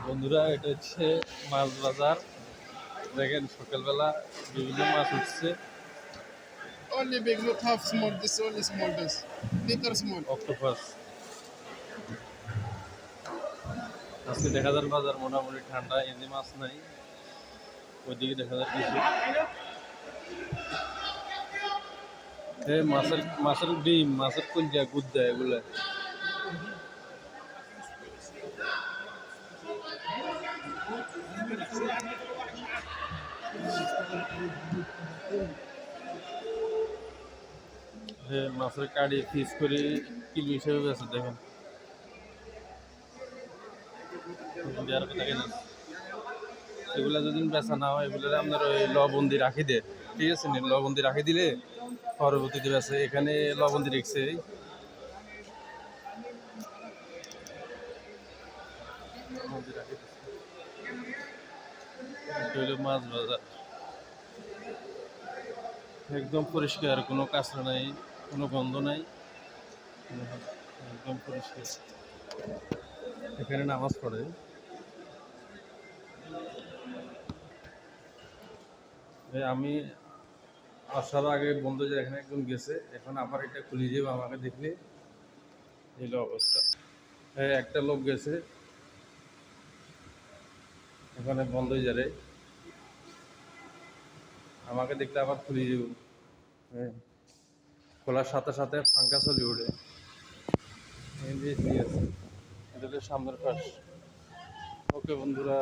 বন্ধুরা, এটা হচ্ছে মাছ বাজার। দেখেন সকালবেলা বিভিন্ন মাছ উঠছে। Only big, look half small, this only small, this. Little small. Octopus আজকে দেখা যার বাজার মোটামুটি ঠান্ডা, এমনি মাছ নাই। ওইদিকে দেখা যার কিছু মাছের ডিম, মাছের কলজা, গুদ্দা এগুলা। মাছের কাড়ি পিস করে কিলো হিসেবে বেছে। দেখেন এগুলা যদি বেচা না হয়, এগুলো আপনার ওই লবন্দি রাখি দেয়, ঠিক আছে? লবন্দি রাখি দিলে পরবর্তীতে বেছে। এখানে লবন্দি রেখছে। মাছ বাজার একদম পরিষ্কার, কোনো কাঁচরা নাই, কোনো গন্ধ নাই, একদম পরিষ্কার। এখানে নামাজ পড়ে। আমি আসার আগে বন্ধু যে এখানে একদম গেছে, এখন আবার এটা খুলে যাবে। আমাকে দেখলে এই অবস্থা। একটা লোক গেছে, এখানে বন্ধ হয়ে যাবে। আমাকে দেখলে আবার খুলে যাব। হ্যাঁ, খোলার সাথে সাথে ফাঙ্কা চলে ওঠে। এটা হচ্ছে সামনের পাশ। ওকে বন্ধুরা।